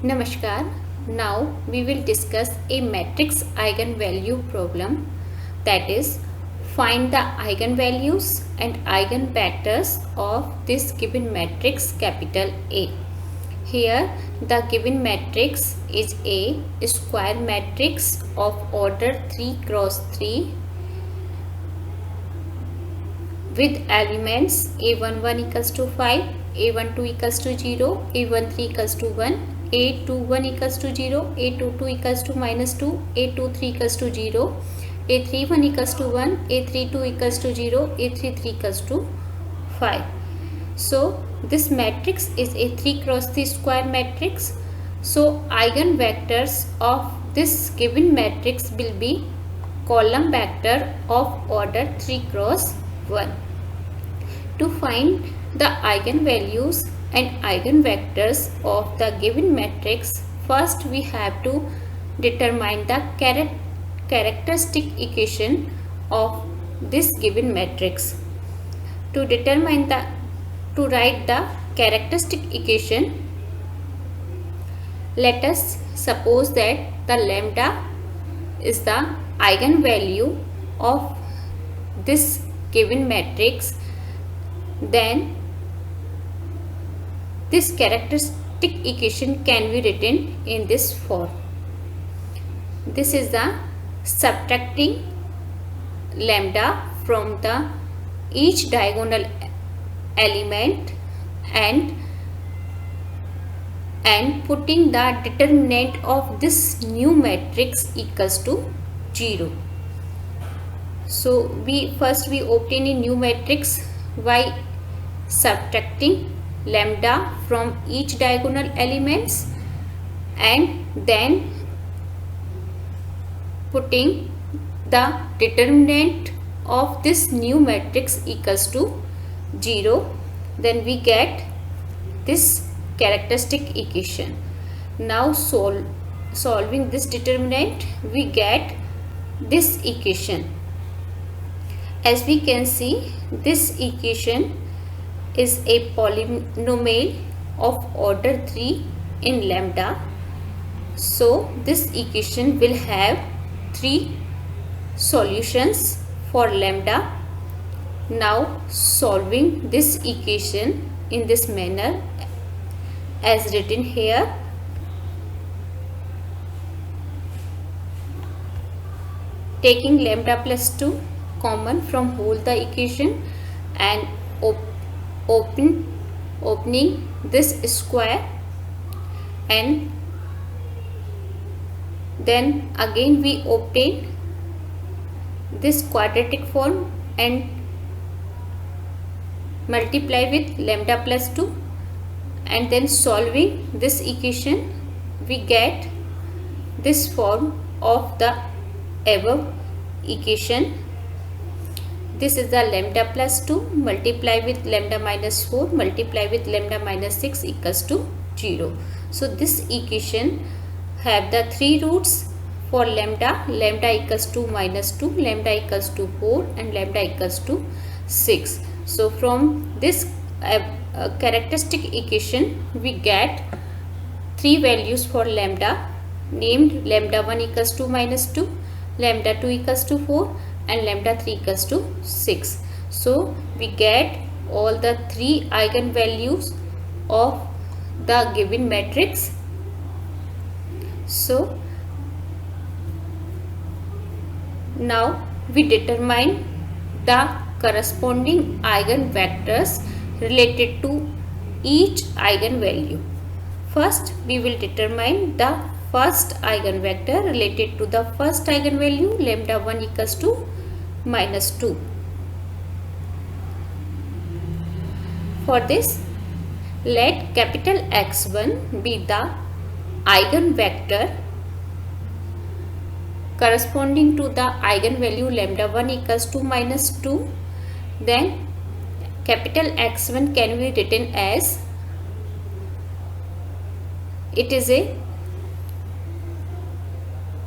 Namaskar. Now we will discuss a matrix eigenvalue problem, that is, find the eigenvalues and eigenvectors of this given matrix capital A. Here the given matrix is a square matrix of order 3 cross 3 with elements a11 equals to 5, a12 equals to 0, a13 equals to 1, a21 equals to 0, a22 equals to minus 2, a23 equals to 0, a31 equals to 1, a32 equals to 0, a33 equals to 5. So this matrix is a 3 cross 3 square matrix. So eigenvectors of this given matrix will be column vector of order 3 cross 1. To find the eigenvalues and eigenvectors of the given matrix, first we have to determine the characteristic equation of this given matrix. To write the characteristic equation, let us suppose that the lambda is the eigenvalue of this given matrix. Then this characteristic equation can be written in this form. This is the subtracting lambda from the each diagonal element and putting the determinant of this new matrix equals to 0. So we obtain a new matrix by subtracting lambda from each diagonal elements and then putting the determinant of this new matrix equals to 0. Then we get this characteristic equation. Now solving this determinant, we get this equation. As we can see, this equation is a polynomial of order 3 in lambda. So this equation will have 3 solutions for lambda. Now solving this equation in this manner as written here. Taking lambda plus 2 common from whole the equation and opening this square, and then again we obtain this quadratic form and multiply with lambda plus 2, and then solving this equation we get this form of the above equation. This is the lambda plus 2 multiply with lambda minus 4 multiply with lambda minus 6 equals to 0. So this equation have the 3 roots for lambda equals to minus 2, lambda equals to 4 and lambda equals to 6. So from this characteristic equation we get 3 values for lambda, named lambda 1 equals to minus 2, lambda 2 equals to 4 and lambda 3 equals to 6. So we get all the 3 eigenvalues of the given matrix. So now we determine the corresponding eigenvectors related to each eigenvalue. First we will determine the first eigenvector related to the first eigenvalue, lambda 1 equals to minus 2. For this, let capital X1 be the eigenvector corresponding to the eigenvalue lambda 1 equals to minus 2. Then capital X1 can be written as, it is a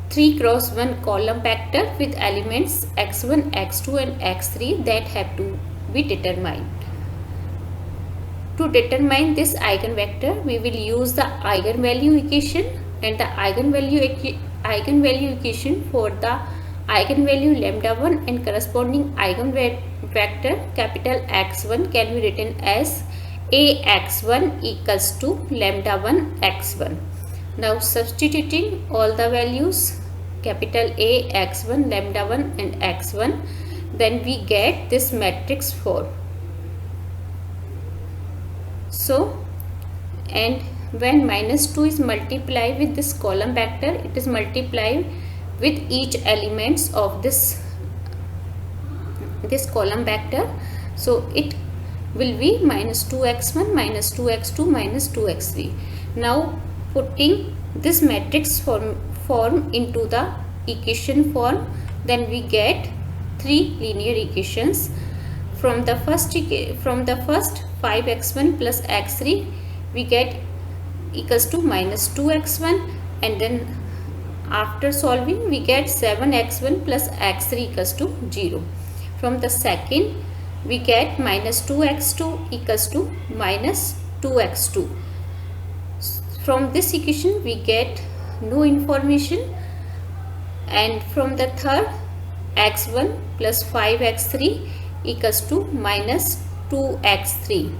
3 cross 1 column vector with elements x1, x2 and x3 that have to be determined. To determine this eigenvector, we will use the eigenvalue equation, and the eigenvalue equation for the eigenvalue lambda 1 and corresponding eigenvector capital X1 can be written as Ax1 equals to lambda 1 x1. Now substituting all the values capital A, x1, lambda 1 and x1, then we get this matrix form. So, and when minus 2 is multiplied with this column vector, it is multiplied with each elements of this column vector. So it will be minus 2x1, minus 2x2, minus 2x3. Now putting this matrix form into the equation form, then we get three linear equations. From the first 5x1 plus x3 we get equals to minus 2x1, and then after solving we get 7x1 plus x3 equals to 0. From the second we get minus 2x2 equals to minus 2x2. From this equation we get no information, and from the third x1 plus 5x3 equals to minus 2x3.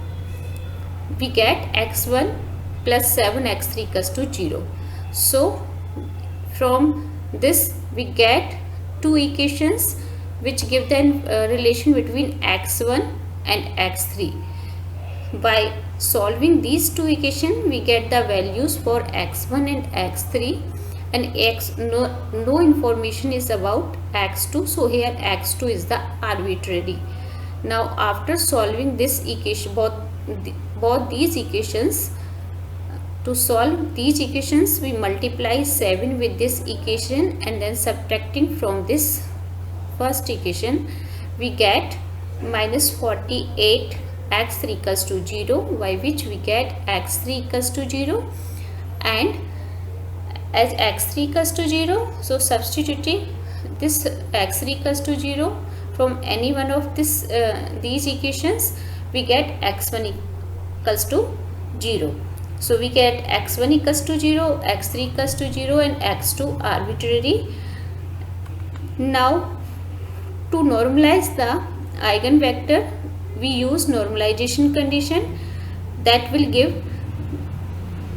We get x1 plus 7x3 equals to 0. So from this we get two equations which give the relation between x1 and x3. By solving these two equations we get the values for x1 and x3, and no information is about x2, so here x2 is the arbitrary. Now after solving this equation, both these equations, to solve these equations we multiply 7 with this equation, and then subtracting from this first equation we get minus 48 x3 equals to 0, by which we get x3 equals to 0, and as x3 equals to 0, so substituting this x3 equals to 0 from any one of these equations we get x1 equals to 0. So we get x1 equals to 0, x3 equals to 0 and x2 arbitrary. Now to normalize the eigenvector we use normalization condition that will give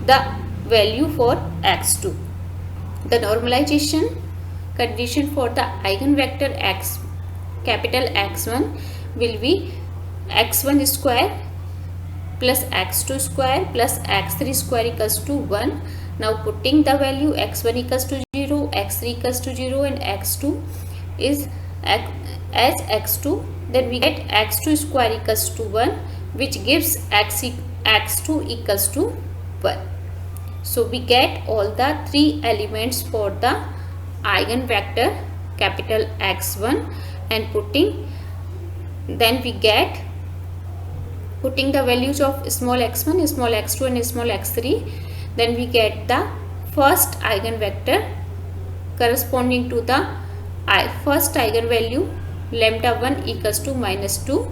the value for x2. The normalization condition for the eigenvector x capital X1 will be x1 square plus x2 square plus x3 square equals to 1. Now putting the value x1 equals to 0, x3 equals to 0 and x2 is as x2, then we get x2 square equals to 1, which gives x2 equals to 1. So we get all the three elements for the eigenvector capital X1, and putting the values of small x1, small x2 and small x3, then we get the first eigenvector corresponding to the first eigenvalue lambda 1 equals to minus 2.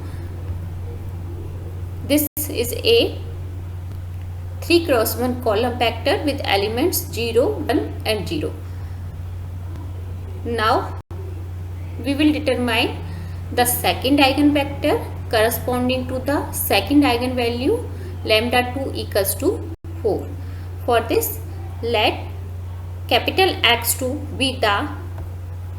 This is a 3 cross 1 column vector with elements 0, 1 and 0. Now we will determine the second eigenvector corresponding to the second eigenvalue lambda 2 equals to 4. For this, let capital X2 be the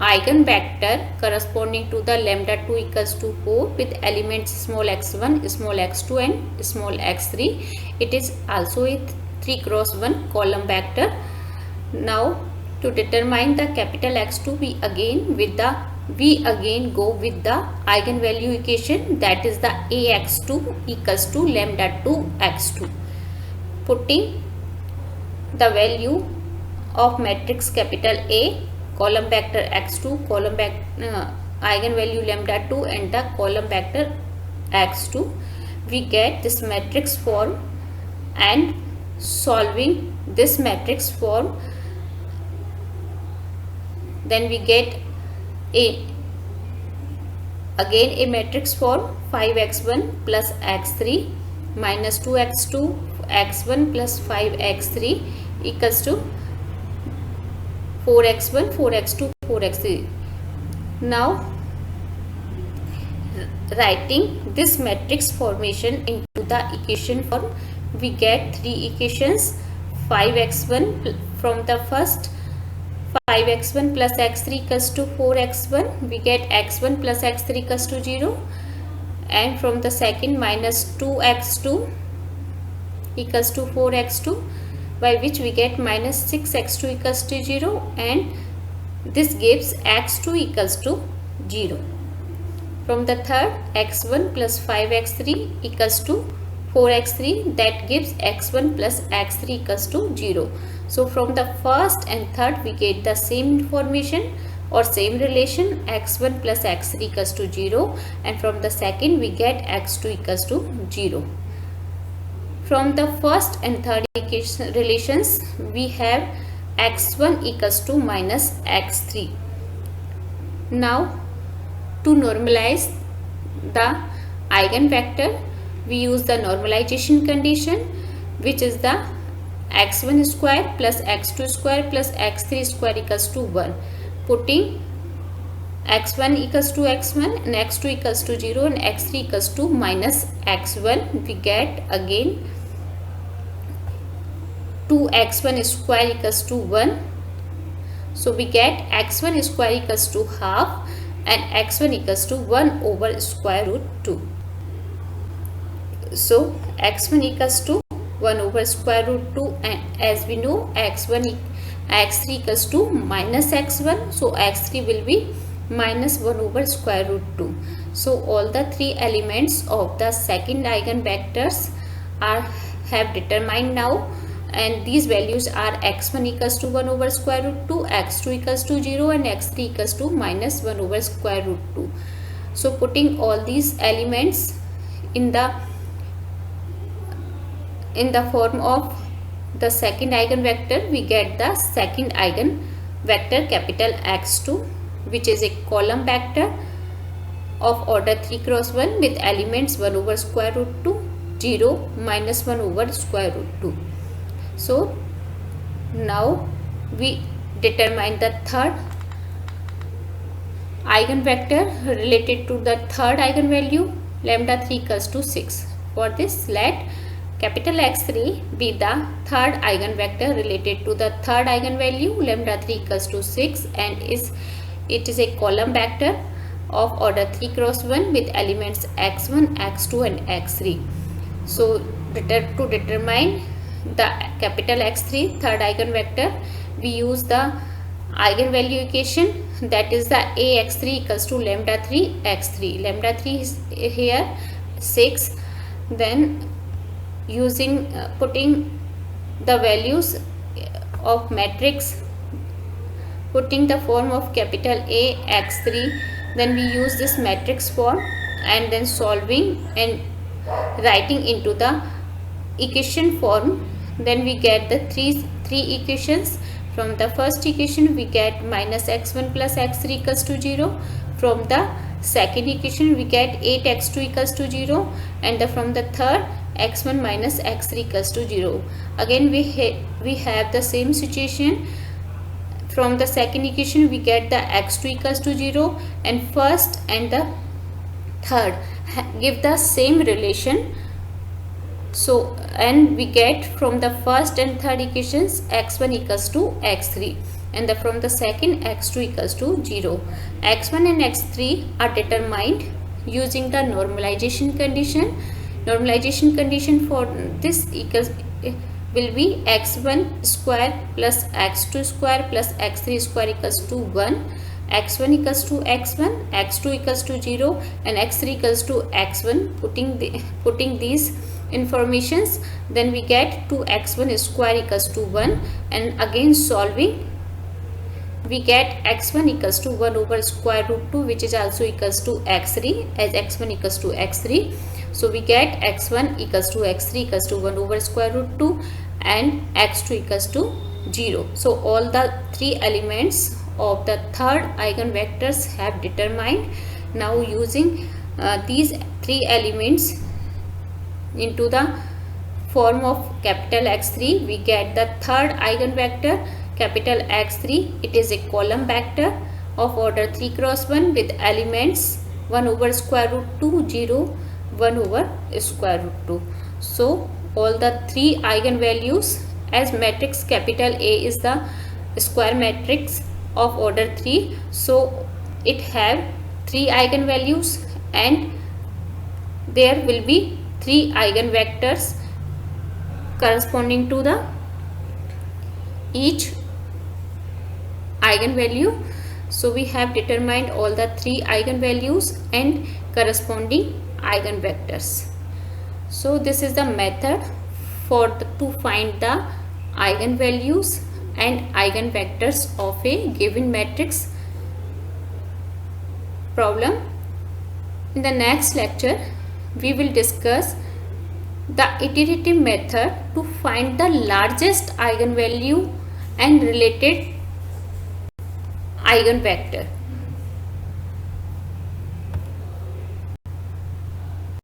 eigenvector corresponding to the lambda 2 equals to 4 with elements small x1, small x2 and small x3. It is also a 3 cross 1 column vector. Now to determine the capital X2 we again go with the eigenvalue equation, that is the Ax2 equals to lambda 2 x2. Putting the value of matrix capital A, column vector x2, column eigenvalue lambda 2 and the column vector x2, we get this matrix form, and solving this matrix form then we get again a matrix form 5x1 plus x3 minus 2x2 x1 plus 5x3 equals to 4x1 4x2 4x3. Now writing this matrix formation into the equation form, we get three equations. 5x1 from the first 5x1 plus x3 equals to 4x1, we get x1 plus x3 equals to 0, and from the second minus 2x2 equals to 4x2, by which we get minus 6x2 equals to 0, and this gives x2 equals to 0. From the third, x1 plus 5x3 equals to 4x3, that gives x1 plus x3 equals to 0. So from the first and third we get the same information or same relation, x1 plus x3 equals to 0, and from the second we get x2 equals to 0. From the first and third equation relations, we have x1 equals to minus x3. Now to normalize the eigenvector, we use the normalization condition, which is the x1 square plus x2 square plus x3 square equals to 1. Putting x1 equals to x1 and x2 equals to 0 and x3 equals to minus x1, we get again 2x1 square equals to 1. So we get x1 square equals to half and x1 equals to 1 over square root 2. So x1 equals to 1 over square root 2, and as we know x3 equals to minus x1, so x3 will be minus 1 over square root 2. So all the three elements of the second eigenvectors have determined now, and these values are x1 equals to 1 over square root 2, x2 equals to 0 and x3 equals to minus 1 over square root 2. So putting all these elements in the form of the second eigenvector, we get the second eigenvector capital X2, which is a column vector of order 3 cross 1 with elements 1 over square root 2, 0, minus 1 over square root 2. So now we determine the third eigenvector related to the third eigenvalue lambda 3 equals to 6. For this, let capital X3 be the third eigenvector related to the third eigenvalue lambda 3 equals to 6, and it is a column vector of order 3 cross 1 with elements x1, x2 and x3. So to determine the capital X3 third eigenvector, we use the eigenvalue equation, that is the Ax3 equals to lambda 3 x3. Lambda 3 is here 6. Then using putting the values of matrix, putting the form of capital A x3, then we use this matrix form and then solving and writing into the equation form, then we get the three equations. From the first equation we get minus x1 plus x3 equals to 0. From the second equation we get 8x2 equals to 0, and from the third x1 minus x3 equals to 0. Again we have the same situation. From the second equation we get the x2 equals to 0, and first and the third give the same relation. So and we get from the first and third equations x1 equals to x3, and from the second x2 equals to 0. x1 and x3 are determined using the normalization condition. Normalization condition for this will be x1 square plus x2 square plus x3 square equals to 1. x1 equals to x1, x2 equals to 0 and x3 equals to x1. Putting these informations, then we get 2x1 square equals to 1, and again solving we get x1 equals to 1 over square root 2, which is also equals to x3, as x1 equals to x3. So we get x1 equals to x3 equals to 1 over square root 2 and x2 equals to 0. So all the three elements of the third eigenvectors have determined. Now using these three elements into the form of capital X3, we get the third eigenvector capital X3. It is a column vector of order 3 cross 1 with elements 1 over square root 2, 0, 1 over square root 2. So all the 3 eigenvalues, as matrix capital A is the square matrix of order 3, so it have 3 eigenvalues and there will be 3 eigenvectors corresponding to the each eigenvalue. So we have determined all the 3 eigenvalues and corresponding eigenvectors. So this is the method to find the eigenvalues and eigenvectors of a given matrix problem. In the next lecture, we will discuss the iterative method to find the largest eigenvalue and related eigenvector.